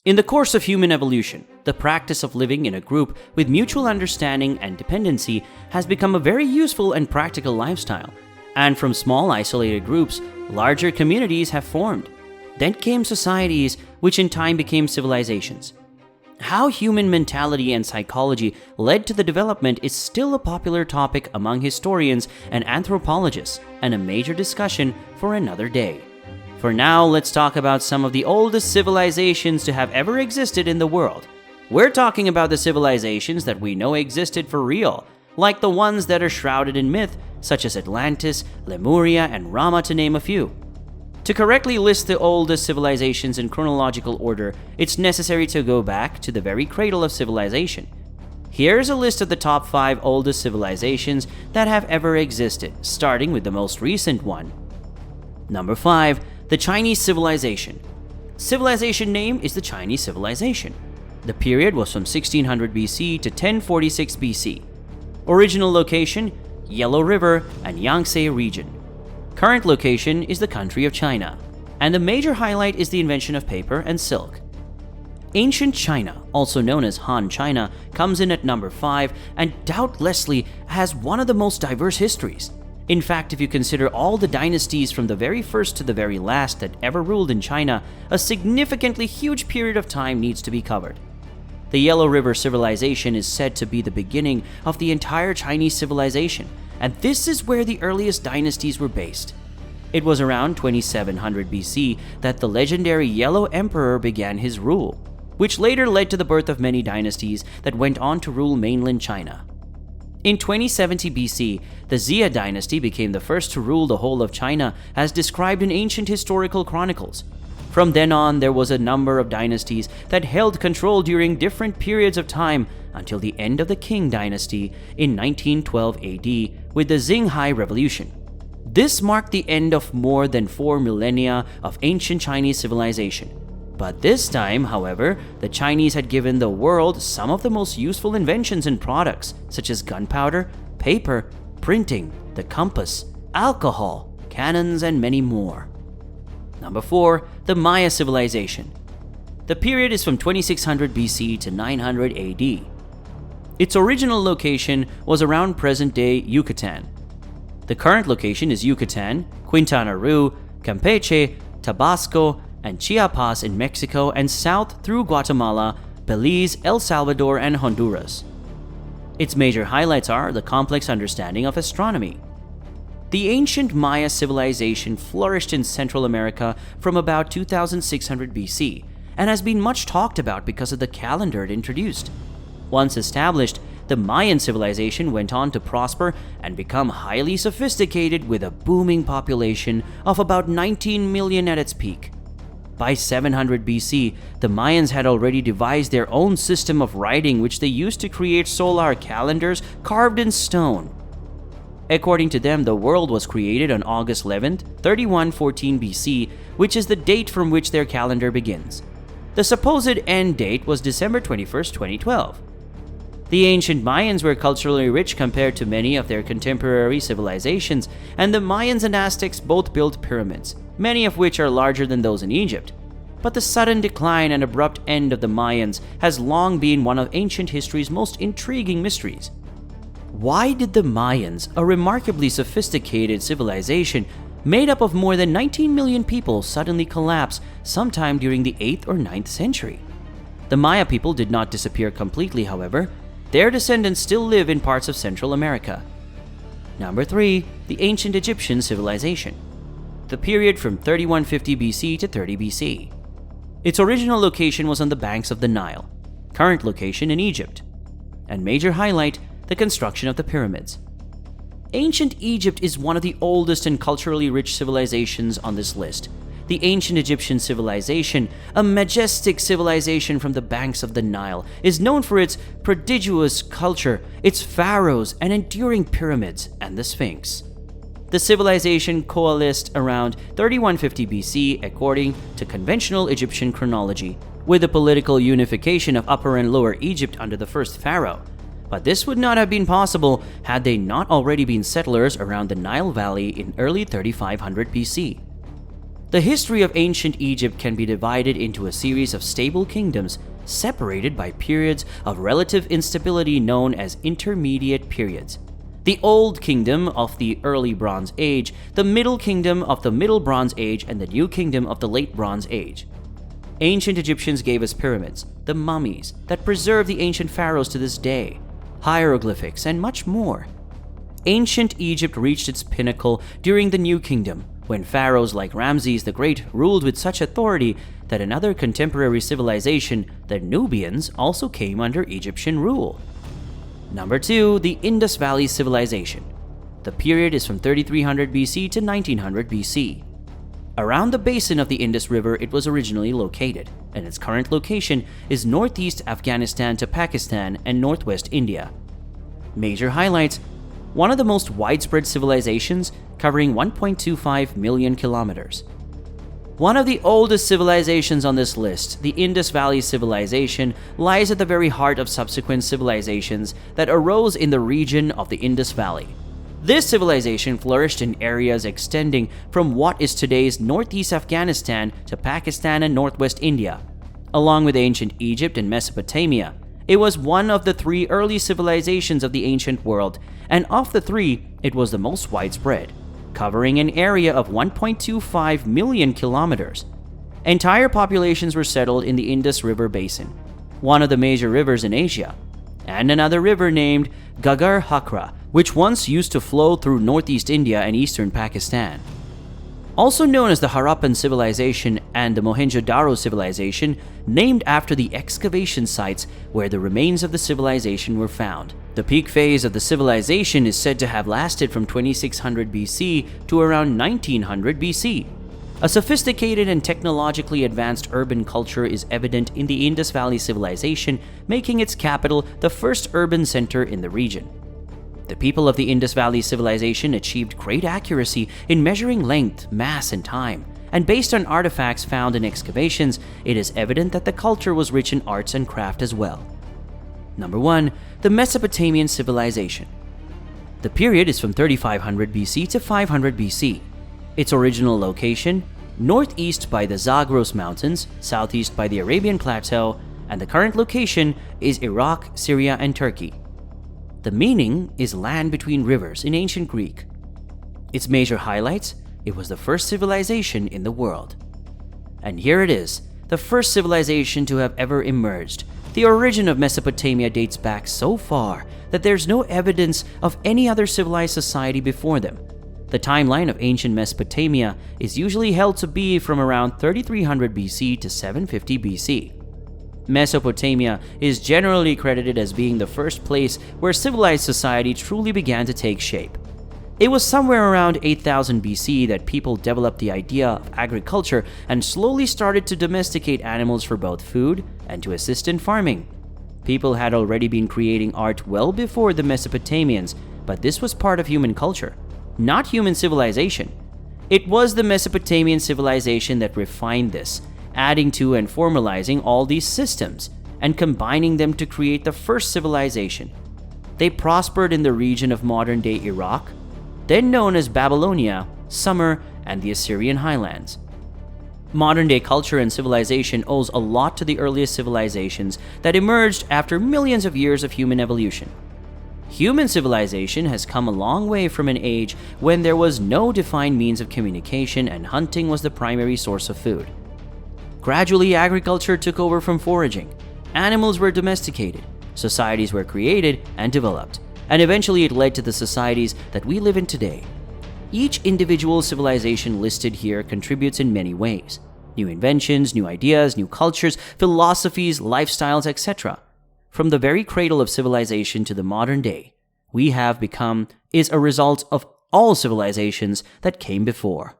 In the course of human evolution, the practice of living in a group with mutual understanding and dependency has become a very useful and practical lifestyle. And from small isolated groups, larger communities have formed. Then came societies, which in time became civilizations. How human mentality and psychology led to the development is still a popular topic among historians and anthropologists, and a major discussion for another day. For now, let's talk about some of the oldest civilizations to have ever existed in the world. We're talking about the civilizations that we know existed for real, like the ones that are shrouded in myth, such as Atlantis, Lemuria, and Rama, to name a few. To correctly list the oldest civilizations in chronological order, it's necessary to go back to the very cradle of civilization. Here's a list of the top 5 oldest civilizations that have ever existed, starting with the most recent one. Number 5. The Chinese civilization. Civilization name is the Chinese civilization. The period was from 1600 BC to 1046 BC. Original location, Yellow River and Yangtze region. Current location is the country of China, and the major highlight is the invention of paper and silk. Ancient China, also known as Han China, comes in at number 5 and doubtlessly has one of the most diverse histories. In fact, if you consider all the dynasties from the very first to the very last that ever ruled in China, a significantly huge period of time needs to be covered. The Yellow River civilization is said to be the beginning of the entire Chinese civilization, and this is where the earliest dynasties were based. It was around 2700 BC that the legendary Yellow Emperor began his rule, which later led to the birth of many dynasties that went on to rule mainland China. In 2070 BC, the Xia dynasty became the first to rule the whole of China, as described in ancient historical chronicles. From then on, there was a number of dynasties that held control during different periods of time until the end of the Qing dynasty in 1912 AD with the Xinhai Revolution. This marked the end of more than 4 millennia of ancient Chinese civilization. But this time, however, the Chinese had given the world some of the most useful inventions and products, such as gunpowder, paper, printing, the compass, alcohol, cannons, and many more. Number 4. The Maya civilization. The period is from 2600 BC to 900 AD. Its original location was around present-day Yucatan. The current location is Yucatan, Quintana Roo, Campeche, Tabasco, and Chiapas in Mexico, and south through Guatemala, Belize, El Salvador, and Honduras. Its major highlights are the complex understanding of astronomy. The ancient Maya civilization flourished in Central America from about 2600 BC and has been much talked about because of the calendar it introduced. Once established, the Mayan civilization went on to prosper and become highly sophisticated with a booming population of about 19 million at its peak. By 700 BC, the Mayans had already devised their own system of writing, which they used to create solar calendars carved in stone. According to them, the world was created on August 11th, 3114 BC, which is the date from which their calendar begins. The supposed end date was December 21st, 2012. The ancient Mayans were culturally rich compared to many of their contemporary civilizations, and the Mayans and Aztecs both built pyramids, many of which are larger than those in Egypt. But the sudden decline and abrupt end of the Mayans has long been one of ancient history's most intriguing mysteries. Why did the Mayans, a remarkably sophisticated civilization made up of more than 19 million people, suddenly collapse sometime during the 8th or 9th century? The Maya people did not disappear completely, however. Their descendants still live in parts of Central America. Number 3. The ancient Egyptian civilization. The period from 3150 BC to 30 BC. Its original location was on the banks of the Nile, current location in Egypt. And major highlight, the construction of the pyramids. Ancient Egypt is one of the oldest and culturally rich civilizations on this list. The ancient Egyptian civilization, a majestic civilization from the banks of the Nile, is known for its prodigious culture, its pharaohs and enduring pyramids, and the Sphinx. The civilization coalesced around 3150 BC according to conventional Egyptian chronology, with the political unification of Upper and Lower Egypt under the first pharaoh. But this would not have been possible had they not already been settlers around the Nile Valley in early 3500 BC. The history of ancient Egypt can be divided into a series of stable kingdoms separated by periods of relative instability known as intermediate periods. The Old Kingdom of the Early Bronze Age, the Middle Kingdom of the Middle Bronze Age, and the New Kingdom of the Late Bronze Age. Ancient Egyptians gave us pyramids, the mummies that preserve the ancient pharaohs to this day, hieroglyphics, and much more. Ancient Egypt reached its pinnacle during the New Kingdom, when pharaohs like Ramses the Great ruled with such authority that another contemporary civilization, the Nubians, also came under Egyptian rule. Number 2, the Indus Valley Civilization. The period is from 3300 BC to 1900 BC. Around the basin of the Indus River it was originally located, and its current location is northeast Afghanistan to Pakistan and northwest India. Major highlights: one of the most widespread civilizations, covering 1.25 million kilometers. One of the oldest civilizations on this list, the Indus Valley Civilization, lies at the very heart of subsequent civilizations that arose in the region of the Indus Valley. This civilization flourished in areas extending from what is today's northeast Afghanistan to Pakistan and northwest India. Along with ancient Egypt and Mesopotamia, it was one of the 3 early civilizations of the ancient world, and of the 3, it was the most widespread, covering an area of 1.25 million kilometers. Entire populations were settled in the Indus River Basin, one of the major rivers in Asia, and another river named Ghaggar Hakra, which once used to flow through northeast India and eastern Pakistan. Also known as the Harappan Civilization and the Mohenjo-Daro Civilization, named after the excavation sites where the remains of the civilization were found. The peak phase of the civilization is said to have lasted from 2600 BC to around 1900 BC. A sophisticated and technologically advanced urban culture is evident in the Indus Valley Civilization, making its capital the first urban center in the region. The people of the Indus Valley Civilization achieved great accuracy in measuring length, mass, and time, and based on artifacts found in excavations, it is evident that the culture was rich in arts and craft as well. Number 1, the Mesopotamian Civilization. The period is from 3500 BC to 500 BC. Its original location, northeast by the Zagros Mountains, southeast by the Arabian Plateau, and the current location is Iraq, Syria, and Turkey. The meaning is land between rivers in ancient Greek. Its major highlights: it was the first civilization in the world. And here it is, the first civilization to have ever emerged. The origin of Mesopotamia dates back so far that there's no evidence of any other civilized society before them. The timeline of ancient Mesopotamia is usually held to be from around 3300 BC to 750 BC. Mesopotamia is generally credited as being the first place where civilized society truly began to take shape. It was somewhere around 8000 BC that people developed the idea of agriculture and slowly started to domesticate animals for both food and to assist in farming. People had already been creating art well before the Mesopotamians, but this was part of human culture, not human civilization. It was the Mesopotamian civilization that refined this, adding to and formalizing all these systems and combining them to create the first civilization. They prospered in the region of modern-day Iraq, then known as Babylonia, Sumer, and the Assyrian highlands. Modern-day culture and civilization owes a lot to the earliest civilizations that emerged after millions of years of human evolution. Human civilization has come a long way from an age when there was no defined means of communication and hunting was the primary source of food. Gradually, agriculture took over from foraging. Animals were domesticated, societies were created and developed, and eventually it led to the societies that we live in today. Each individual civilization listed here contributes in many ways: new inventions, new ideas, new cultures, philosophies, lifestyles, etc. From the very cradle of civilization to the modern day, we have become is a result of all civilizations that came before.